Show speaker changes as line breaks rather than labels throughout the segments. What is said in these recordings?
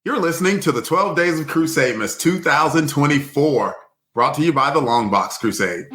You're listening to the 12 Days of Crusademas 2024, brought to you by the Longbox Crusade.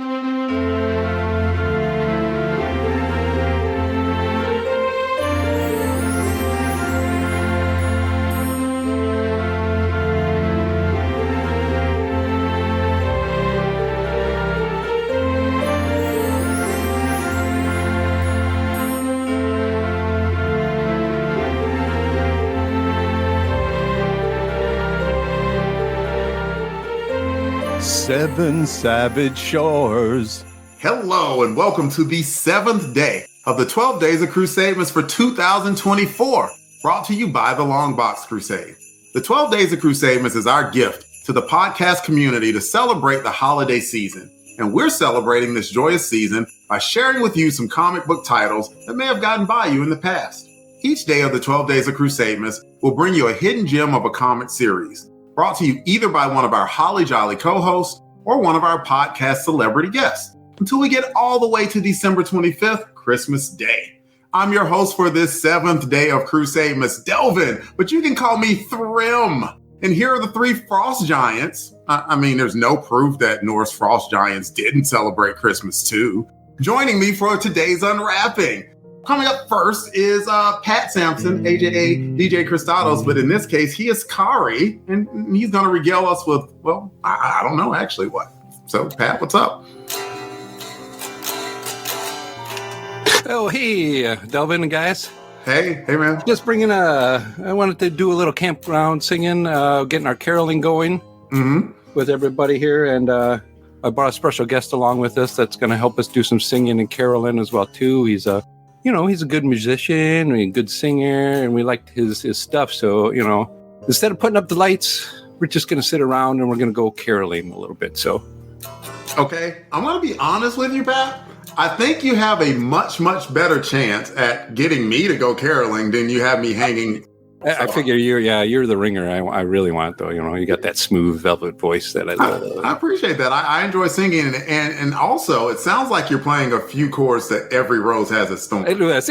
Seven savage shores.
Hello and welcome to the 7th day of the 12 Days of Crusademas for 2024, brought to you by the Longbox Crusade. The 12 Days of Crusademas is our gift to the podcast community to celebrate the holiday season. And we're celebrating this joyous season by sharing with you some comic book titles that may have gotten by you in the past. Each day of the 12 Days of Crusademas will bring you a hidden gem of a comic series, brought to you either by one of our Holly Jolly co-hosts or one of our podcast celebrity guests, until we get all the way to December 25th, Christmas Day. I'm your host for this 7th day of Crusademas, Delvin, but you can call me Thrym. And here are the 3 frost giants. I mean, there's no proof that Norse frost giants didn't celebrate Christmas too. Joining me for today's unwrapping. Coming up first is Pat Sampson, aka DJ Christados, but in this case, he is Kari, and he's going to regale us with, well, I don't know actually what. So, Pat, what's up?
Oh, hey, Delvin and guys.
Hey, man.
Just bringing I wanted to do a little campground singing, getting our caroling going with everybody here, and I brought a special guest along with us that's going to help us do some singing and caroling as well, too. He's a good musician, a good singer, and we liked his stuff. So, instead of putting up the lights, we're just going to sit around and we're going to go caroling a little bit. So,
okay, I'm going to be honest with you, Pat. I think you have a much, much better chance at getting me to go caroling than you have me hanging.
I figure you're the ringer. I really want, though. You got that smooth velvet voice that I love.
I appreciate that. I enjoy singing, and also it sounds like you're playing a few chords that every rose has its thorn.
It was.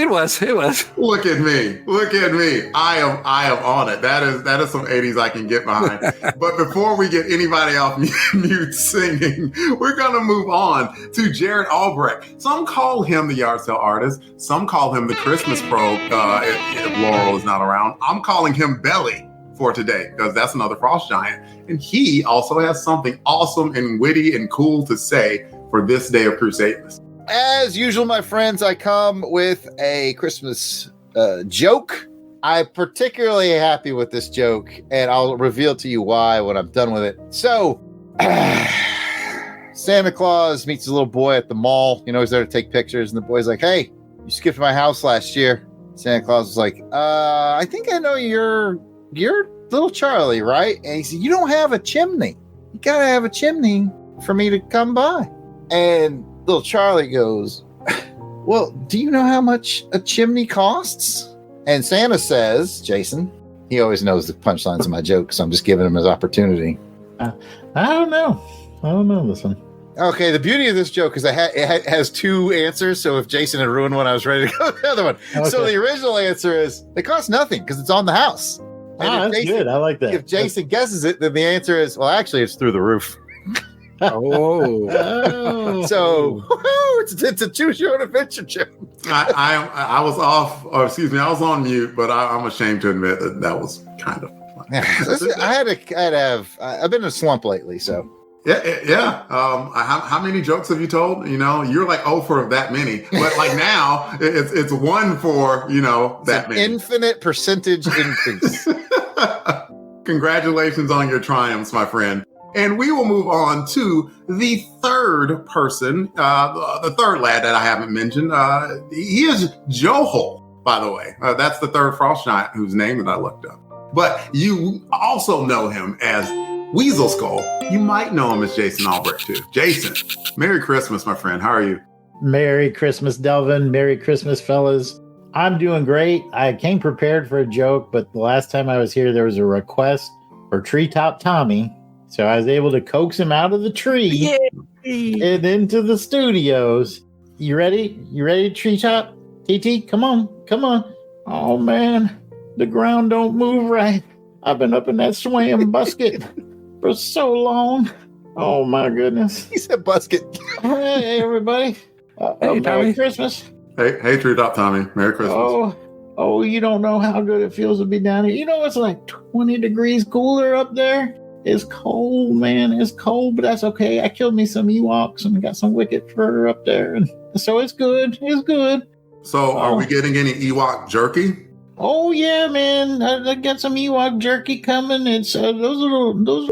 Look at me. I am on it. That is some 80s I can get behind. But before we get anybody off mute singing, we're gonna move on to Jared Albrecht. Some call him the yard sale artist. Some call him the Christmas pro. If Laurel is not around, I'm calling him Belly for today because that's another frost giant, and he also has something awesome and witty and cool to say for this day of Crusademas.
As usual, my friends, I come with a Christmas joke. I'm particularly happy with this joke, and I'll reveal to you why when I'm done with it. So, Santa Claus meets a little boy at the mall. He's there to take pictures, and the boy's like, "Hey, you skipped my house last year." Santa Claus was like, I think I know you're little Charlie, right? And he said, "You don't have a chimney. You gotta have a chimney for me to come by." And little Charlie goes, "Well, do you know how much a chimney costs?" And Santa says, Jason, he always knows the punchlines of my jokes, so I'm just giving him his opportunity.
I don't know this one.
Okay, the beauty of this joke is it has 2 answers, so if Jason had ruined one, I was ready to go to the other one. Okay. So the original answer is, it costs nothing because it's on the house.
That's good. I like that.
If Jason guesses it, then the answer is, well, actually, it's through the roof. So it's a choose your own adventure joke.
I was off, or excuse me, I was on mute, but I'm ashamed to admit that was kind of fun.
Yeah, I've been in a slump lately, so.
Yeah. How many jokes have you told? You're like, for that many. But like now, it's 1 for, that many.
Infinite percentage increase.
Congratulations on your triumphs, my friend. And we will move on to the third person, the third lad that I haven't mentioned. He is Johol, by the way. That's the third frost giant whose name that I looked up. But you also know him as Weasel Skull. You might know him as Jason Albrecht too. Jason, Merry Christmas, my friend. How are you?
Merry Christmas, Delvin. Merry Christmas, fellas. I'm doing great. I came prepared for a joke, but the last time I was here, there was a request for Treetop Tommy. So I was able to coax him out of the tree and into the studios. You ready? You ready, Treetop? TT, come on. Oh, man. The ground don't move right. I've been up in that swam basket for so long. Oh my goodness.
He said basket.
Hey everybody.
Hey,
Merry
Tommy.
Christmas.
Hey, Treetop Tommy. Merry Christmas.
Oh, you don't know how good it feels to be down here. You know, it's like 20 degrees cooler up there. It's cold, man. It's cold, but that's okay. I killed me some Ewoks and got some wicked fur up there. And so it's good. It's good.
So, are we getting any Ewok jerky?
Oh, yeah, man. I got some Ewok jerky coming. It's those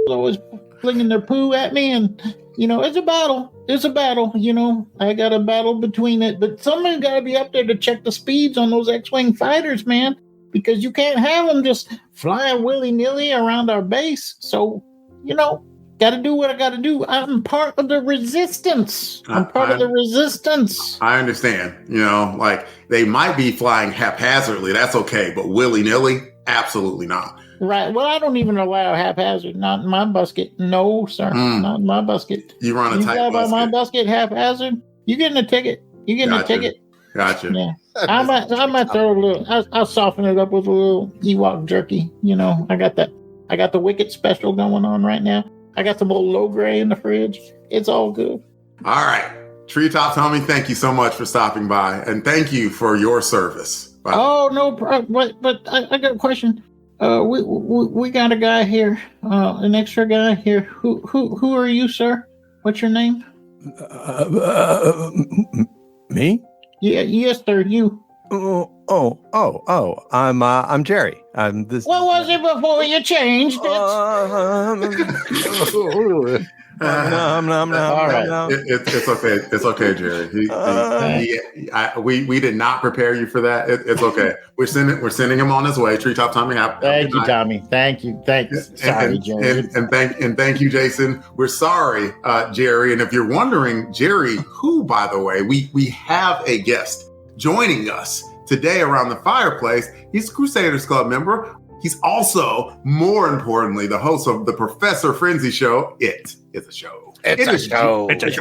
always flinging their poo at me. And, you know, it's a battle. It's a battle. You know, I got a battle between it. But someone's got to be up there to check the speeds on those X-Wing fighters, man. Because you can't have them just flying willy-nilly around our base. So, you know, got to do what I got to do. I'm part of the resistance. I'm part of the resistance.
I understand. You know, like they might be flying haphazardly. That's okay. But willy-nilly, absolutely not.
Right. Well, I don't even allow haphazard. Not in my basket. No, sir. Not in my basket.
You run a tight
fly by
basket.
my basket haphazard, you getting a ticket. You getting a ticket.
Gotcha.
Yeah. I might throw a little. I'll soften it up with a little Ewok jerky. You know, I got the Wicked special going on right now. I got some old low gray in the fridge. It's all good.
All right. Treetop Tommy, thank you so much for stopping by. And thank you for your service. Bye.
Oh, no problem. But I got a question. We got a guy here, an extra guy here. Who are you, sir? What's your name?
Me?
Yeah, yes, sir. You.
I'm Jerry. I'm this.
What was it before you changed it?
All
right.
It's okay. It's okay, Jerry. We did not prepare you for that. It's okay. We're sending him on his way. Treetop Tommy.
Thank you, Tommy. Thank you. Thanks. Sorry, Jerry.
And thank you, Jason. We're sorry, Jerry. And if you're wondering, Jerry, who, by the way, we have a guest joining us today around the fireplace. He's a Crusaders Club member. He's also, more importantly, the host of the Professor Frenzy Show. It is a show.
It's a show. It is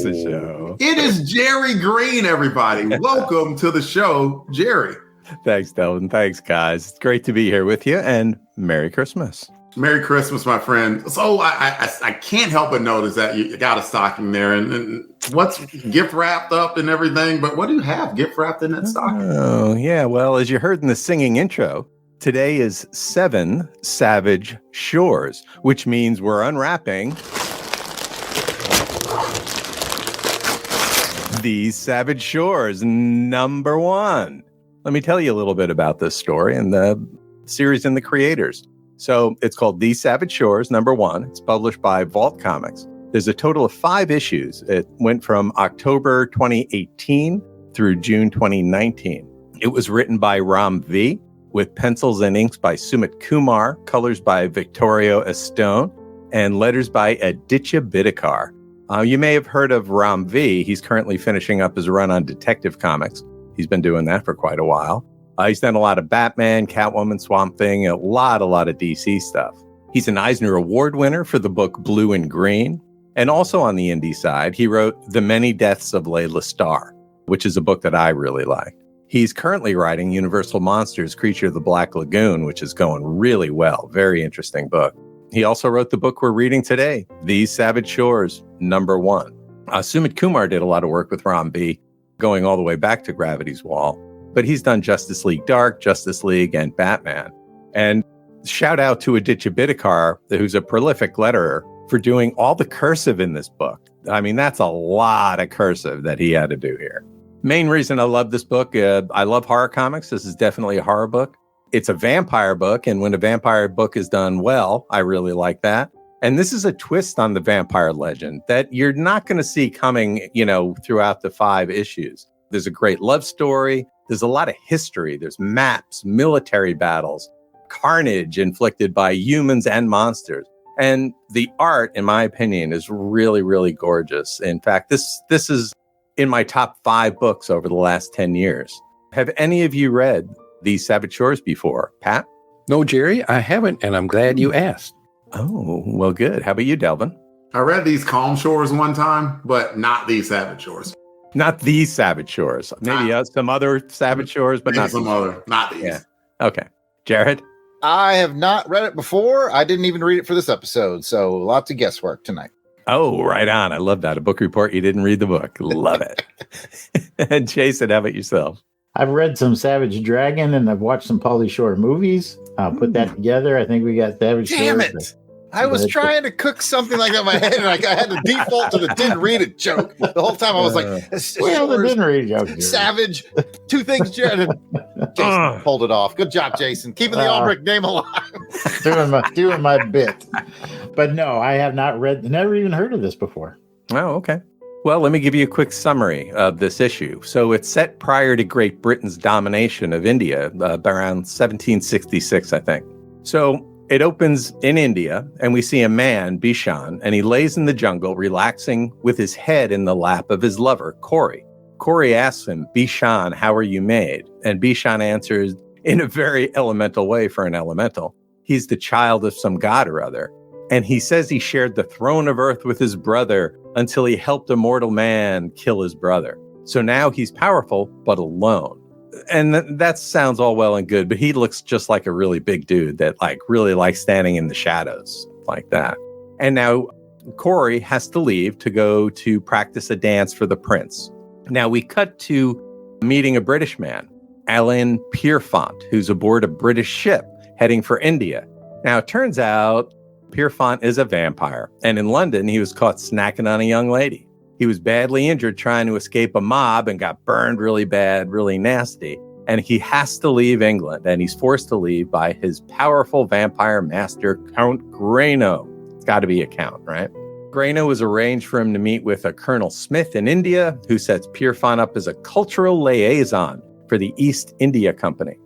a show.
It is Jerry Green, everybody. Welcome to the show, Jerry.
Thanks, Delvin. Thanks, guys. It's great to be here with you, and Merry Christmas.
Merry Christmas, my friend. So I can't help but notice that you got a stocking there, and what's gift wrapped up and everything. But what do you have gift wrapped in that stocking?
Oh, yeah. Well, as you heard in the singing intro, today is 7 Savage Shores, which means we're unwrapping These Savage Shores, number 1. Let me tell you a little bit about this story and the series and the creators. So it's called These Savage Shores, number 1. It's published by Vault Comics. There's a total of 5 issues. It went from October 2018 through June 2019. It was written by Ram V, with pencils and inks by Sumit Kumar, colors by Victorio Estone, and letters by Aditya Bidikar. You may have heard of Ram V. He's currently finishing up his run on Detective Comics. He's been doing that for quite a while. He's done a lot of Batman, Catwoman, Swamp Thing, a lot of DC stuff. He's an Eisner Award winner for the book Blue and Green. And also on the indie side, he wrote The Many Deaths of Layla Starr, which is a book that I really like. He's currently writing Universal Monsters, Creature of the Black Lagoon, which is going really well. Very interesting book. He also wrote the book we're reading today, These Savage Shores, number 1. Sumit Kumar did a lot of work with Ram V, going all the way back to Gravity's Wall. But he's done Justice League Dark, Justice League, and Batman. And shout out to Aditya Bidikar, who's a prolific letterer, for doing all the cursive in this book. I mean, that's a lot of cursive that he had to do here. Main reason I love this book, I love horror comics. This is definitely a horror book. It's a vampire book, and when a vampire book is done well, I really like that. And this is a twist on the vampire legend that you're not going to see coming, throughout the 5 issues. There's a great love story. There's a lot of history. There's maps, military battles, carnage inflicted by humans and monsters. And the art, in my opinion, is really, really gorgeous. In fact, this is in my top 5 books over the last 10 years. Have any of you read These Savage Shores before? Pat?
No, Jerry, I haven't, and I'm glad you asked.
Oh, well, good. How about you, Delvin?
I read These Calm Shores one time, but not These Savage Shores.
Not These Savage Shores. Maybe some other Savage Shores, but not
some other. Not these.
Yeah. Okay. Jared?
I have not read it before. I didn't even read it for this episode, so lots of guesswork tonight.
Oh, right on. I love that. A book report. You didn't read the book. Love it. And Jason, how about yourself?
I've read some Savage Dragon and I've watched some Pauly Shore movies. I'll put that together. I think we got Savage
Damn
Shore.
it. I was trying to cook something like that in my head, and I had to default to the didn't read it joke. The whole time I was like,
well, the didn't read joke.
Savage, two things, Jared. Jason pulled it off. Good job, Jason. Keeping the Albrecht name alive.
doing my bit. But no, I have not never even heard of this before.
Oh, okay. Well, let me give you a quick summary of this issue. So it's set prior to Great Britain's domination of India, around 1766, I think. So it opens in India, and we see a man, Bishan, and he lays in the jungle, relaxing with his head in the lap of his lover, Kori. Kori asks him, Bishan, how are you made? And Bishan answers in a very elemental way for an elemental. He's the child of some god or other. And he says he shared the throne of earth with his brother until he helped a mortal man kill his brother. So now he's powerful, but alone. And that sounds all well and good, but he looks just like a really big dude that really likes standing in the shadows like that. And now Kori has to leave to go to practice a dance for the prince. Now we cut to meeting a British man, Alan Pierrefont, who's aboard a British ship heading for India. Now it turns out Pierrefont is a vampire, and in London he was caught snacking on a young lady. He was badly injured trying to escape a mob and got burned really bad, really nasty. And he has to leave England, and he's forced to leave by his powerful vampire master, Count Grano. It's got to be a count, right? Grano was arranged for him to meet with a Colonel Smith in India, who sets Pierrefont up as a cultural liaison for the East India Company.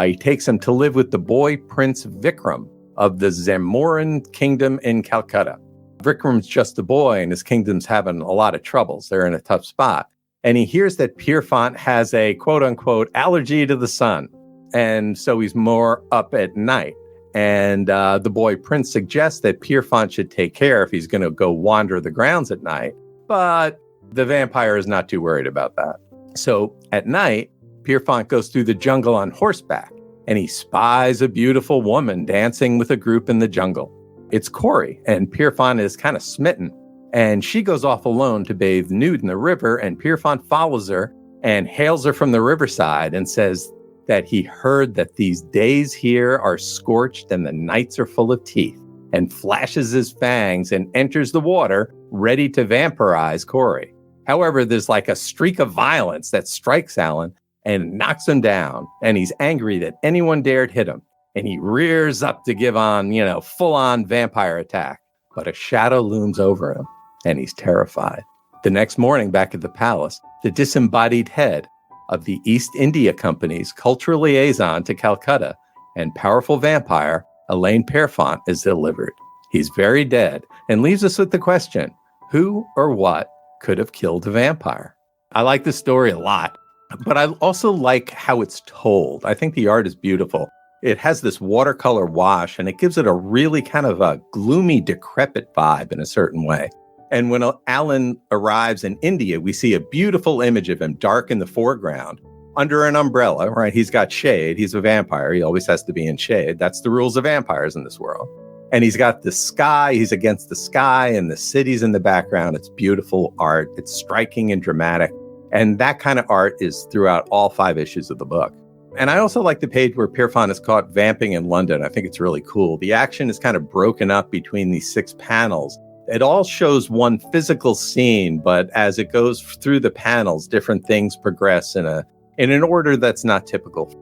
He takes him to live with the boy Prince Vikram of the Zamorin Kingdom in Calcutta. Vikram's just a boy, and his kingdom's having a lot of troubles. They're in a tough spot. And he hears that Pierrefont has a quote-unquote allergy to the sun. And so he's more up at night. And the boy Prince suggests that Pierrefont should take care if he's going to go wander the grounds at night. But the vampire is not too worried about that. So at night, Pierrefont goes through the jungle on horseback, and he spies a beautiful woman dancing with a group in the jungle. It's Kori, and Pierrefont is kind of smitten. And she goes off alone to bathe nude in the river, and Pierrefont follows her and hails her from the riverside and says that he heard that these days here are scorched and the nights are full of teeth, and flashes his fangs and enters the water, ready to vampirize Kori. However, there's like a streak of violence that strikes Alan and knocks him down, and he's angry that anyone dared hit him. And he rears up to give on, full-on vampire attack. But a shadow looms over him, and he's terrified. The next morning, back at the palace, the disembodied head of the East India Company's cultural liaison to Calcutta and powerful vampire, Elaine Pierrefont, is delivered. He's very dead and leaves us with the question, who or what could have killed the vampire? I like this story a lot, but I also like how it's told. I think the art is beautiful. It has this watercolor wash, and it gives it a really kind of a gloomy, decrepit vibe in a certain way. And when Alan arrives in India, we see a beautiful image of him, dark in the foreground, under an umbrella, right? He's got shade. He's a vampire. He always has to be in shade. That's the rules of vampires in this world. And he's got the sky. He's against the sky, and the city's in the background. It's beautiful art. It's striking and dramatic. And that kind of art is throughout all 5 issues of the book. And I also like the page where Pierrefont is caught vamping in London. I think it's really cool. The action is kind of broken up between these 6 panels. It all shows one physical scene, but as it goes through the panels, different things progress in an order that's not typical,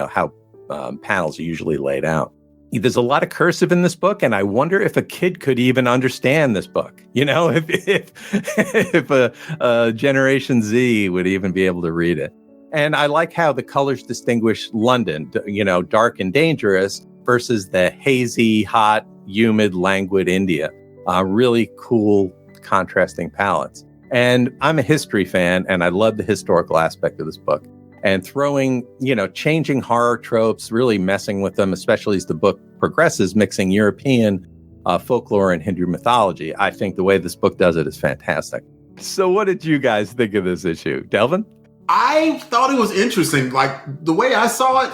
how panels are usually laid out. There's a lot of cursive in this book, and I wonder if a kid could even understand this book. If a Generation Z would even be able to read it. And I like how the colors distinguish London, dark and dangerous versus the hazy, hot, humid, languid India. Really cool, contrasting palettes. And I'm a history fan, and I love the historical aspect of this book. And throwing, changing horror tropes, really messing with them, especially as the book progresses, mixing European folklore and Hindu mythology. I think the way this book does it is fantastic. So what did you guys think of this issue? Delvin?
I thought it was interesting. Like the way I saw it,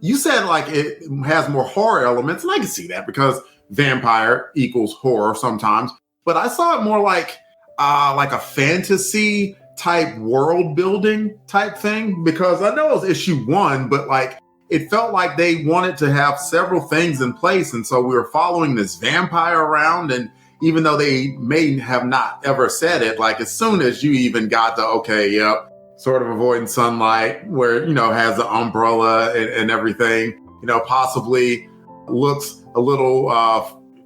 you said like it has more horror elements, and I can see that because vampire equals horror sometimes. But I saw it more like a fantasy type world building type thing, because I know it was issue 1, but like it felt like they wanted to have several things in place, and so we were following this vampire around, and even though they may have not ever said it, like as soon as you even got the okay, yep, sort of avoiding sunlight, where has the umbrella and everything, possibly looks a little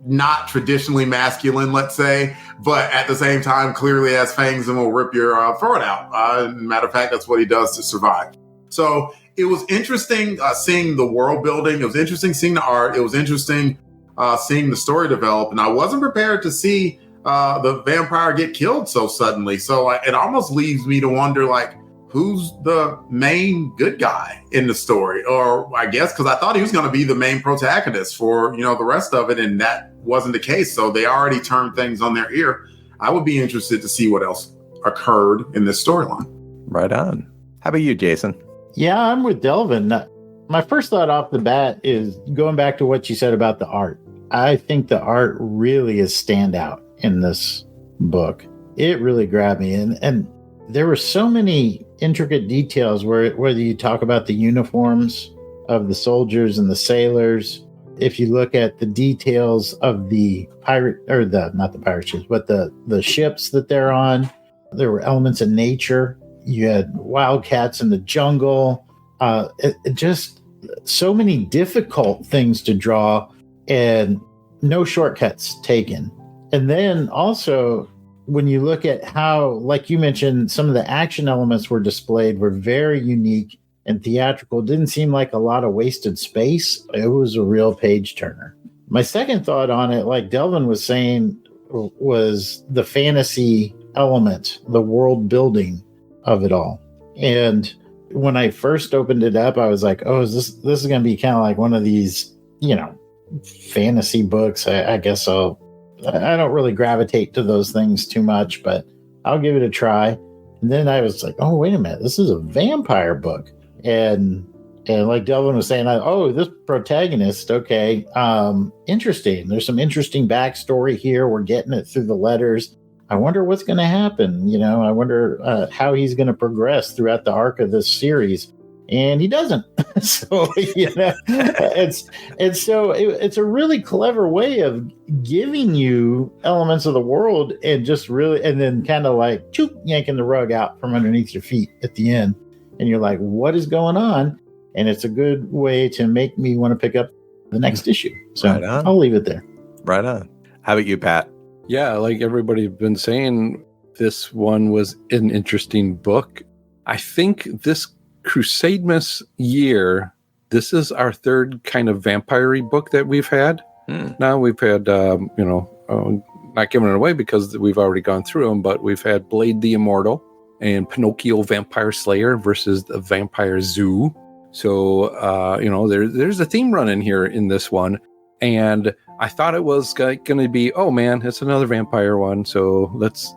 not traditionally masculine, let's say, but at the same time clearly has fangs and will rip your throat out. Matter of fact, that's what he does to survive. So it was interesting seeing the world building. It was interesting seeing the art. It was interesting seeing the story develop. And I wasn't prepared to see the vampire get killed so suddenly. So it almost leaves me to wonder, like, who's the main good guy in the story? Or I guess because I thought he was going to be the main protagonist for, the rest of it. And that wasn't the case. So they already turned things on their ear. I would be interested to see what else occurred in this storyline.
Right on. How about you, Jason?
Yeah, I'm with Delvin. My first thought off the bat is going back to what you said about the art. I think the art really is standout in this book. It really grabbed me. And there were so many intricate details whether you talk about the uniforms of the soldiers and the sailors. If you look at the details of the not the pirate ships, but the ships that they're on, there were elements of nature. You had wildcats in the jungle. It just so many difficult things to draw and no shortcuts taken. And then also, when you look at how, like you mentioned, some of the action elements were displayed were very unique and theatrical. Didn't seem like a lot of wasted space. It was a real page turner. My second thought on it, like Delvin was saying, was the fantasy element, the world building of it all. And when I first opened it up, I was like, oh, this is going to be kind of like one of these, fantasy books. I guess I don't really gravitate to those things too much, but I'll give it a try. And then I was like, oh, wait a minute, this is a vampire book. And like Delvin was saying, this protagonist, okay, interesting. There's some interesting backstory here. We're getting it through the letters. I wonder what's going to happen. I wonder how he's going to progress throughout the arc of this series. And he doesn't. So, it's a really clever way of giving you elements of the world and then kind of like yanking the rug out from underneath your feet at the end. And you're like, what is going on? And it's a good way to make me want to pick up the next issue. So right I'll leave it there.
Right on. How about you, Pat?
Yeah, like everybody's been saying, this one was an interesting book. I think this Crusademas year, this is our third kind of vampire-y book that we've had. Now we've had, not giving it away because we've already gone through them, but we've had Blade the Immortal and Pinocchio Vampire Slayer versus the Vampire Zoo. So, there's a theme running here in this one. And I thought it was going to be, oh man, it's another vampire one. So let's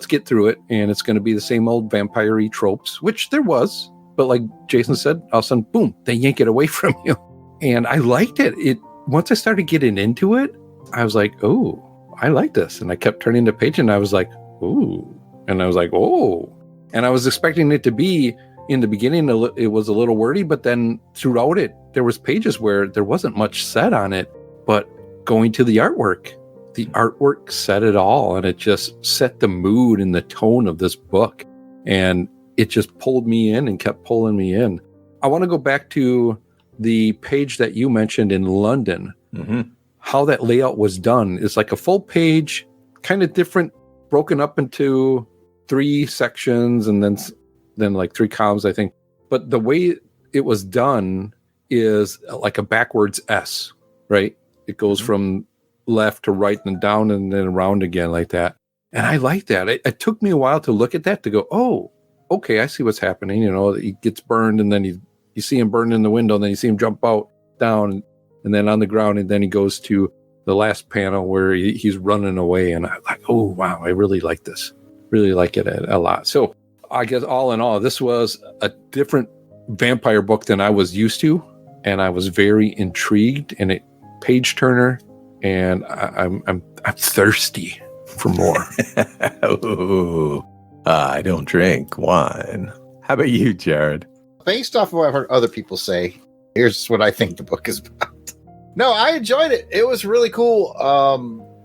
get through it. And it's going to be the same old vampire-y tropes, which there was. But like Jason said, all of a sudden, boom, they yank it away from you. And I liked it. Once I started getting into it, I was like, oh, I like this. And I kept turning the page and I was like, ooh. And I was like, oh. And I was expecting it to be, in the beginning, it was a little wordy, but then throughout it, there was pages where there wasn't much said on it. But going to the artwork said it all. And it just set the mood and the tone of this book. And it just pulled me in and kept pulling me in. I want to go back to the page that you mentioned in London. Mm-hmm. How that layout was done. It's like a full page, kind of different, broken up into 3 sections and then like 3 columns, I think. But the way it was done is like a backwards S, right? It goes from left to right and down and then around again like that. And I like that. It took me a while to look at that to go, oh, okay, I see what's happening. He gets burned and then you see him burned in the window and then you see him jump out down and then on the ground. And then he goes to the last panel where he's running away. And I'm like, oh, wow, I really like this. Really like it a lot. So I guess all in all, this was a different vampire book than I was used to, and I was very intrigued, and it page turner, and I'm thirsty for more.
Ooh, I don't drink wine. How about you, Jared?
Based off of what I've heard other people say, here's what I think the book is about. No, I enjoyed it. It was really cool.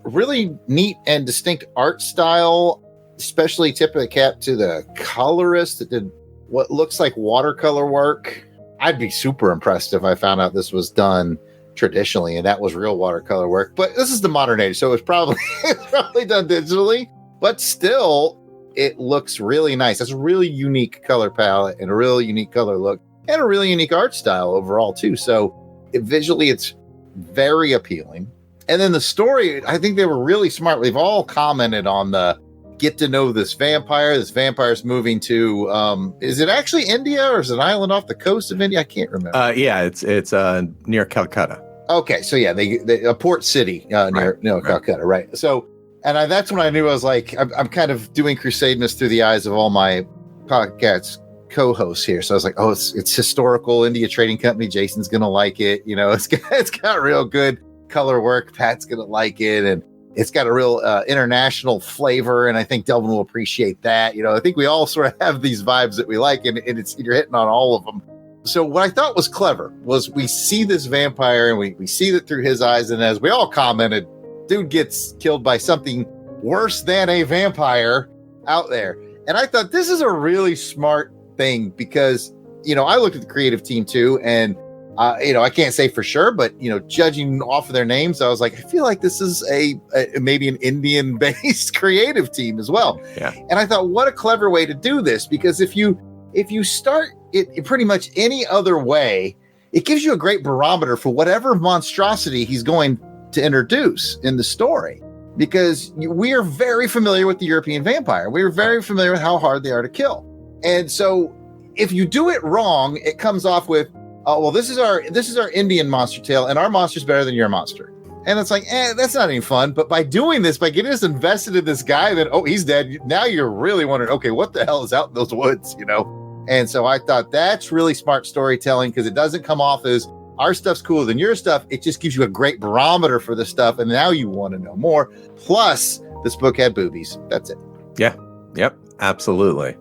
Really neat and distinct art style, especially tip of the cap to the colorist that did what looks like watercolor work. I'd be super impressed if I found out this was done traditionally and that was real watercolor work. But this is the modern age, so it's probably done digitally. But still, it looks really nice. It's a really unique color palette and a really unique color look and a really unique art style overall too. So visually, it's very appealing. And then the story, I think they were really smart. We've all commented on the get to know this vampire. This vampire's moving to, is it actually India or is it an island off the coast of India? I can't remember.
Yeah, it's near Calcutta.
Okay, so yeah, they a port city near Calcutta, right? So, and that's when I knew I was like, I'm kind of doing Crusademas through the eyes of all my podcast co-hosts here. So I was like, oh, it's historical India Trading Company. Jason's gonna like it. You know, it's got real good color work. Pat's gonna like it, and it's got a real international flavor. And I think Delvin will appreciate that. You know, I think we all sort of have these vibes that we like, and you're hitting on all of them. So what I thought was clever was we see this vampire and we see it through his eyes. And as we all commented, dude gets killed by something worse than a vampire out there. And I thought this is a really smart thing because, you know, I looked at the creative team too. And, you know, I can't say for sure, but, you know, judging off of their names, I was like, I feel like this is a maybe an Indian based creative team as well.
Yeah.
And I thought, what a clever way to do this, because if you start it pretty much any other way, it gives you a great barometer for whatever monstrosity he's going to introduce in the story, because we are very familiar with the European vampire. We are very familiar with how hard they are to kill. And so if you do it wrong, it comes off with, oh, well, this is our Indian monster tale, and our monster's better than your monster. And it's like, that's not any fun. But by doing this, by getting us invested in this guy, then, oh, he's dead. Now you're really wondering, okay, what the hell is out in those woods, you know? And so I thought that's really smart storytelling, because it doesn't come off as our stuff's cooler than your stuff. It just gives you a great barometer for the stuff. And now you want to know more. Plus, this book had boobies. That's it.
Yeah. Yep. Absolutely.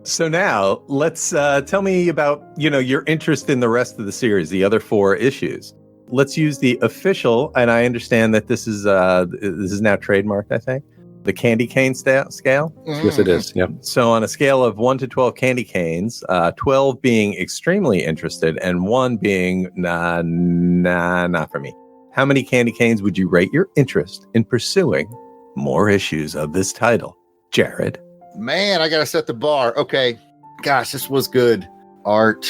So now let's tell me about, you know, your interest in the rest of the series, the other 4 issues. Let's use the official, and I understand that this is now trademarked, I think, the candy cane scale.
Yes, it is. Yep.
So on a scale of 1 to 12 candy canes, 12 being extremely interested and 1 being not for me. How many candy canes would you rate your interest in pursuing more issues of this title, Jared?
Man, I got to set the bar. Okay. Gosh, this was good. Art,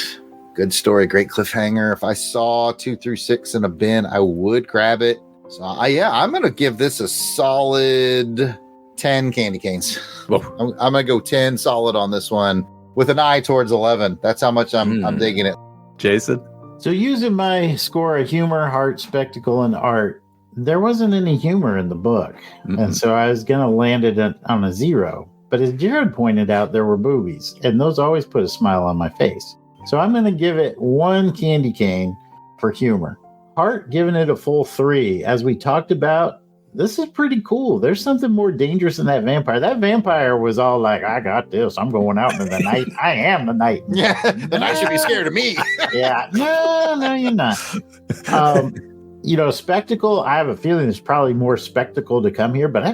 good story, great cliffhanger. If I saw 2 through 6 in a bin, I would grab it. So, I'm going to give this a solid 10 candy canes. I'm going to go 10 solid on this one with an eye towards 11. That's how much I'm digging it.
Jason?
So using my score of humor, heart, spectacle, and art, there wasn't any humor in the book. Mm-hmm. And so I was going to land it on a 0. But as Jared pointed out, there were boobies, and those always put a smile on my face. So I'm going to give it 1 candy cane for humor. Heart, giving it a full 3. As we talked about, this is pretty cool. There's something more dangerous than that vampire. That vampire was all like, I got this. I'm going out into the night. I am the night.
Yeah, the night should be scared of me.
Yeah. No, you're not. You know, spectacle, I have a feeling there's probably more spectacle to come here, but I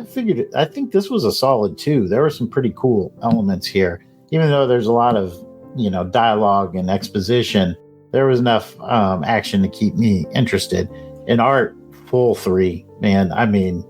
think this was a solid 2. There were some pretty cool elements here. Even though there's a lot of, you know, dialogue and exposition, there was enough action to keep me interested. In art, full 3. Man, I mean,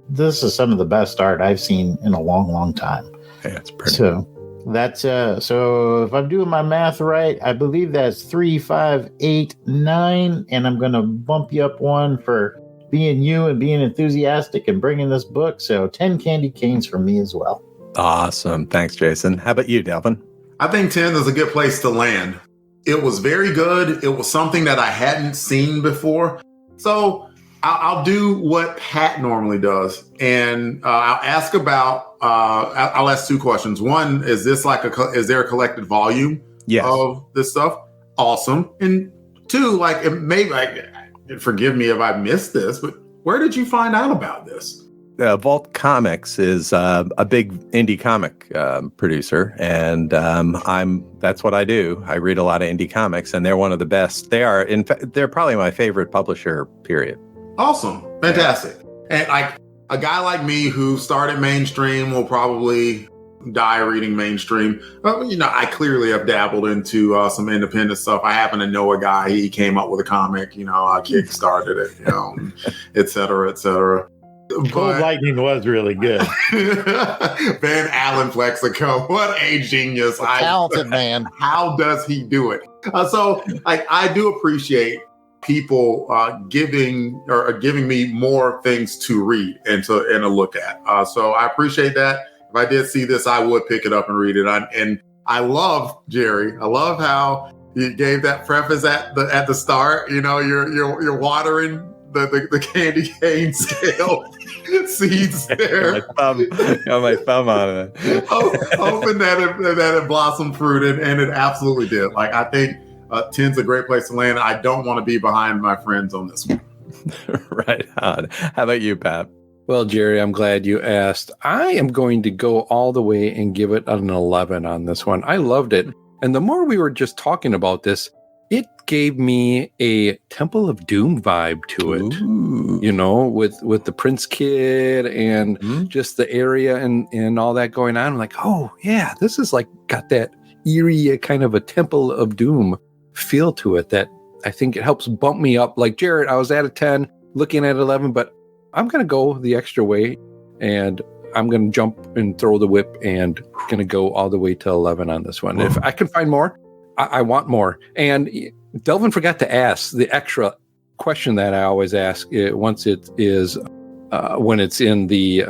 this is some of the best art I've seen in a long, long time.
Yeah, it's pretty.
So that's so if I'm doing my math right, I believe that's 3, 5, 8, 9, and I'm gonna bump you up 1 for being you and being enthusiastic and bringing this book. So 10 candy canes from me as well.
Awesome. Thanks, Jason. How about you, Delvin?
I think 10 is a good place to land. It was very good. It was something that I hadn't seen before. So I'll do what Pat normally does, and I'll ask about. I'll ask two questions. One, is this is there a collected volume of this stuff? Awesome. And two, like maybe, forgive me if I missed this, but where did you find out about this?
Vault Comics is a big indie comic producer, and that's what I do. I read a lot of indie comics, and they're one of the best. They are, in fact, they're probably my favorite publisher. Period.
Awesome, fantastic. And like a guy like me who started mainstream will probably die reading mainstream. I clearly have dabbled into some independent stuff. I happen to know a guy. He came up with a comic. I kickstarted it. Et cetera, et cetera.
Cold Lightning was really good.
Van Allen Plexico, what a genius!
Talented man.
How does he do it? So, I do appreciate people giving me more things to read and to look at. So I appreciate that. If I did see this, I would pick it up and read it. And I love Jerry. I love how you gave that preface at the start. You're watering the candy cane scale seeds there.
my thumb on it.
Hoping that it blossomed fruit, and it absolutely did. I think 10's a great place to land. I don't want to be behind my friends on this one.
Right on. How about you, Pat?
Well, Jerry, I'm glad you asked. I am going to go all the way and give it an 11 on this one. I loved it. And the more we were just talking about this, it gave me a Temple of Doom vibe to it. Ooh. With the Prince Kid and just the area and all that going on. I'm like, oh, yeah, this is got that eerie kind of a Temple of Doom feel to it that I think it helps bump me up. Like Jared, I was at a 10, looking at 11, but I'm going to go the extra way, and I'm going to jump and throw the whip and going to go all the way to 11 on this one. If I can find more, I want more. And Delvin forgot to ask the extra question that I always ask once it is when it's in the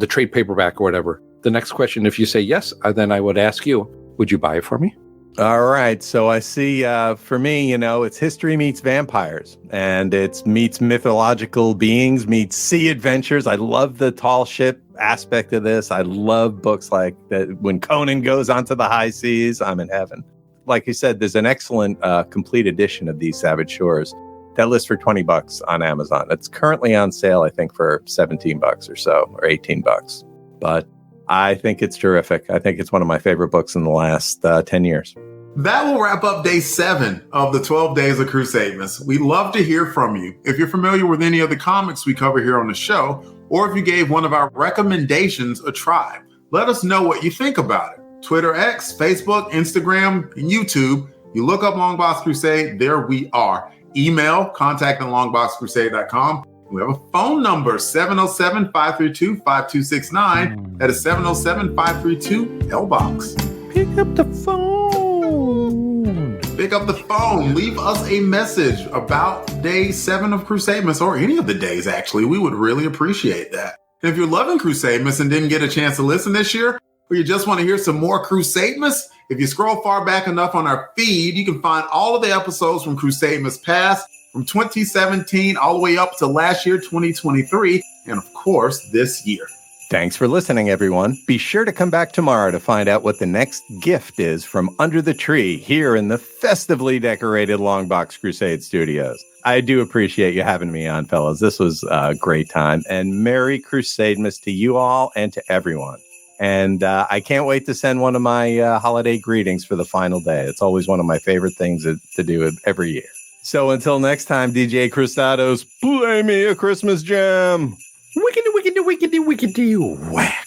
trade paperback or whatever. The next question, if you say yes, then I would ask you, would you buy it for me?
All right. So I see for me, it's history meets vampires, and it meets mythological beings, meets sea adventures. I love the tall ship aspect of this. I love books like that. When Conan goes onto the high seas, I'm in heaven. Like you said, there's an excellent complete edition of These Savage Shores that lists for $20 on Amazon. It's currently on sale, I think, for $17 or so, or $18. But I think it's terrific. I think it's one of my favorite books in the last 10 years.
That will wrap up day 7 of the 12 Days of Crusademas. We'd love to hear from you. If you're familiar with any of the comics we cover here on the show, or if you gave one of our recommendations a try, let us know what you think about it. Twitter, X, Facebook, Instagram, and YouTube. You look up Longbox Crusade, there we are. Email, contact@longboxcrusade.com. We have a phone number, 707-532-5269. That is 707-532-LBOX.
Pick up the phone.
Pick up the phone. Leave us a message about day 7 of Crusademas, or any of the days, actually. We would really appreciate that. And if you're loving Crusademas and didn't get a chance to listen this year, or you just want to hear some more Crusademas, if you scroll far back enough on our feed, you can find all of the episodes from Crusademas past, from 2017 all the way up to last year, 2023, and of course, this year.
Thanks for listening, everyone. Be sure to come back tomorrow to find out what the next gift is from under the tree here in the festively decorated Longbox Crusade Studios. I do appreciate you having me on, fellas. This was a great time, and Merry Crusademas to you all and to everyone. And I can't wait to send one of my holiday greetings for the final day. It's always one of my favorite things to do every year. So until next time, DJ Crustados, play me a Christmas jam.
Wickedy, wickedy, wickedy, wickedy, whack.